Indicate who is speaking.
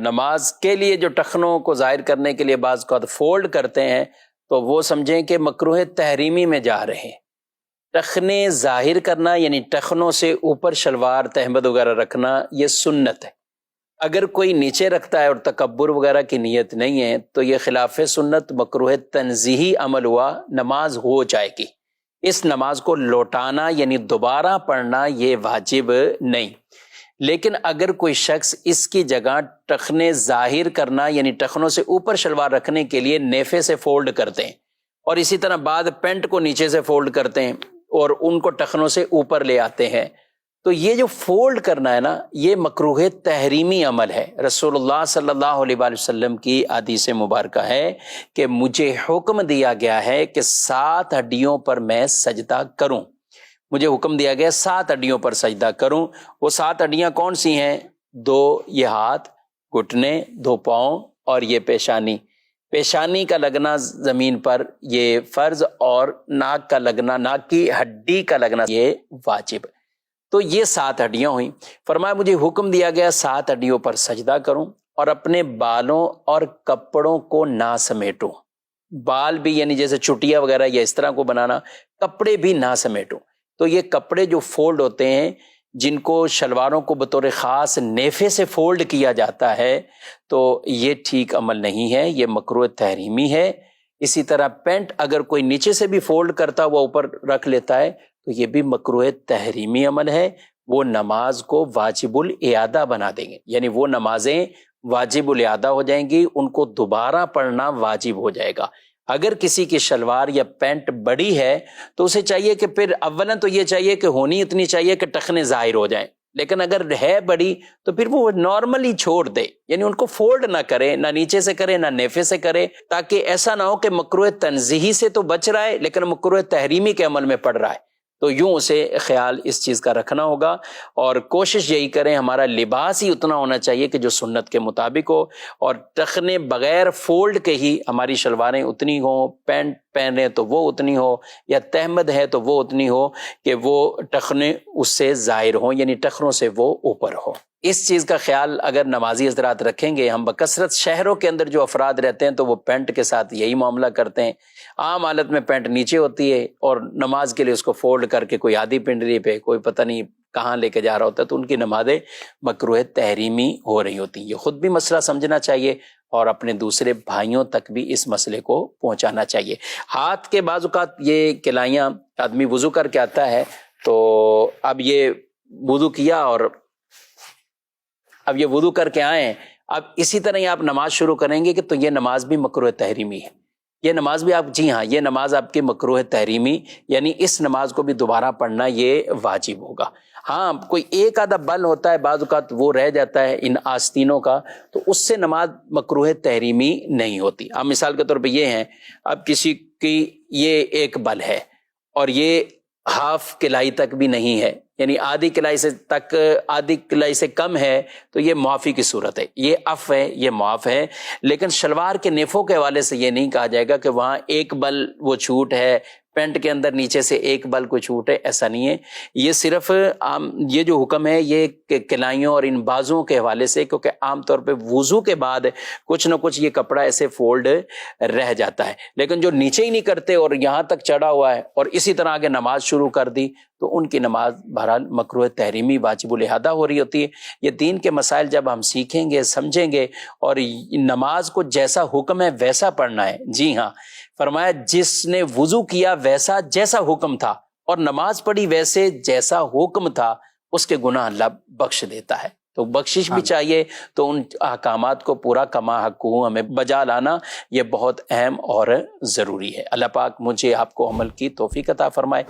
Speaker 1: نماز کے لیے جو ٹخنوں کو ظاہر کرنے کے لیے بعض کو فولڈ کرتے ہیں تو وہ سمجھیں کہ مکروہ تحریمی میں جا رہے ہیں۔ ٹخنے ظاہر کرنا یعنی ٹخنوں سے اوپر شلوار تہمد وغیرہ رکھنا یہ سنت ہے۔ اگر کوئی نیچے رکھتا ہے اور تکبر وغیرہ کی نیت نہیں ہے تو یہ خلاف سنت مکروہ تنزیہی عمل ہوا، نماز ہو جائے گی۔ اس نماز کو لوٹانا یعنی دوبارہ پڑھنا یہ واجب نہیں۔ لیکن اگر کوئی شخص اس کی جگہ ٹخنے ظاہر کرنا یعنی ٹخنوں سے اوپر شلوار رکھنے کے لیے نیفے سے فولڈ کرتے ہیں، اور اسی طرح بعد پینٹ کو نیچے سے فولڈ کرتے ہیں اور ان کو ٹخنوں سے اوپر لے آتے ہیں، تو یہ جو فولڈ کرنا ہے نا، یہ مکروہ تحریمی عمل ہے۔ رسول اللہ صلی اللہ علیہ وآلہ وسلم کی حدیث مبارکہ ہے کہ مجھے حکم دیا گیا ہے کہ 7 ہڈیوں پر میں سجدہ کروں۔ مجھے حکم دیا گیا 7 ہڈیوں پر سجدہ کروں۔ وہ 7 ہڈیاں کون سی ہیں؟ 2 یہ ہاتھ، گھٹنے، 2 پاؤں اور یہ پیشانی۔ پیشانی کا لگنا زمین پر یہ فرض، اور ناک کا لگنا، ناک کی ہڈی کا لگنا یہ واجب۔ تو یہ 7 ہڈیاں ہوئیں۔ فرمایا مجھے حکم دیا گیا 7 ہڈیوں پر سجدہ کروں اور اپنے بالوں اور کپڑوں کو نہ سمیٹوں۔ بال بھی یعنی جیسے چٹیا وغیرہ یا اس طرح کو بنانا، کپڑے بھی نہ سمیٹوں۔ تو یہ کپڑے جو فولڈ ہوتے ہیں، جن کو شلواروں کو بطور خاص نیفے سے فولڈ کیا جاتا ہے، تو یہ ٹھیک عمل نہیں ہے، یہ مکروہ تحریمی ہے۔ اسی طرح پینٹ اگر کوئی نیچے سے بھی فولڈ کرتا ہوا اوپر رکھ لیتا ہے تو یہ بھی مکروہ تحریمی عمل ہے۔ وہ نماز کو واجب الاعادہ بنا دیں گے، یعنی وہ نمازیں واجب الاعادہ ہو جائیں گی، ان کو دوبارہ پڑھنا واجب ہو جائے گا۔ اگر کسی کی شلوار یا پینٹ بڑی ہے تو اسے چاہیے کہ پھر اولاً تو یہ چاہیے کہ ہونی اتنی چاہیے کہ ٹخنے ظاہر ہو جائیں، لیکن اگر ہے بڑی تو پھر وہ نارملی چھوڑ دے، یعنی ان کو فولڈ نہ کرے، نہ نیچے سے کرے نہ نیفے سے کرے، تاکہ ایسا نہ ہو کہ مکروہ تنزیہی سے تو بچ رہا ہے لیکن مکروہ تحریمی کے عمل میں پڑ رہا ہے۔ تو یوں اسے خیال اس چیز کا رکھنا ہوگا، اور کوشش یہی کریں ہمارا لباس ہی اتنا ہونا چاہیے کہ جو سنت کے مطابق ہو، اور ٹخنے بغیر فولڈ کے ہی ہماری شلواریں اتنی ہوں، پینٹ پہنے تو وہ اتنی ہو، یا تہمد ہے تو وہ اتنی ہو کہ وہ ٹخنے اس سے ظاہر ہوں، یعنی ٹخنوں سے وہ اوپر ہو۔ اس چیز کا خیال اگر نمازی حضرات رکھیں گے، ہم بکثرت شہروں کے اندر جو افراد رہتے ہیں تو وہ پینٹ کے ساتھ یہی معاملہ کرتے ہیں، عام حالت میں پینٹ نیچے ہوتی ہے اور نماز کے لیے اس کو فولڈ کر کے کوئی آدھی پنڈری پہ کوئی پتہ نہیں کہاں لے کے جا رہا ہوتا ہے، تو ان کی نمازیں مکروہ تحریمی ہو رہی ہوتی ہیں۔ یہ خود بھی مسئلہ سمجھنا چاہیے اور اپنے دوسرے بھائیوں تک بھی اس مسئلے کو پہنچانا چاہیے۔ ہاتھ کے بعض اوقات یہ کلائیاں آدمی وضو کر کے آتا ہے، تو اب یہ وضو کیا اور اب یہ وضو کر کے آئیں، اب اسی طرح ہی آپ نماز شروع کریں گے کہ تو یہ نماز بھی مکروہ تحریمی ہے، یہ نماز بھی آپ، جی ہاں، یہ نماز آپ کی مکروہ تحریمی، یعنی اس نماز کو بھی دوبارہ پڑھنا یہ واجب ہوگا۔ ہاں کوئی ایک آدھا بل ہوتا ہے بعض اوقات وہ رہ جاتا ہے ان آستینوں کا، تو اس سے نماز مکروہ تحریمی نہیں ہوتی۔ اب مثال کے طور پہ یہ ہیں، اب کسی کی یہ ایک بل ہے اور یہ ہاف کلائی تک بھی نہیں ہے، یعنی آدھی کلائی سے تک، آدھی کلائی سے کم ہے، تو یہ معافی کی صورت ہے، یہ عف ہے، یہ معاف ہے۔ لیکن شلوار کے نیفوں کے حوالے سے یہ نہیں کہا جائے گا کہ وہاں ایک بل وہ چھوٹ ہے، پینٹ کے اندر نیچے سے ایک بل کو چھوٹ ہے، ایسا نہیں ہے۔ یہ صرف یہ جو حکم ہے یہ کلائیوں اور ان بازوں کے حوالے سے، کیونکہ عام طور پہ وضو کے بعد کچھ نہ کچھ یہ کپڑا ایسے فولڈ رہ جاتا ہے، لیکن جو نیچے ہی نہیں کرتے اور یہاں تک چڑھا ہوا ہے اور اسی طرح آگے نماز شروع کر دی، تو ان کی نماز بہرحال مکروہ تحریمی واجب الاحدہ ہو رہی ہوتی ہے۔ یہ دین کے مسائل جب ہم سیکھیں گے، سمجھیں گے، اور نماز کو جیسا حکم ہے ویسا پڑھنا ہے۔ جی ہاں، فرمایا جس نے وضو کیا ویسا جیسا حکم تھا اور نماز پڑھی ویسے جیسا حکم تھا، اس کے گناہ اللہ بخش دیتا ہے۔ تو بخشش بھی چاہیے، تو ان احکامات کو پورا کما حق ہمیں بجا لانا یہ بہت اہم اور ضروری ہے۔ اللہ پاک مجھے آپ کو عمل کی توفیق عطا فرمائے۔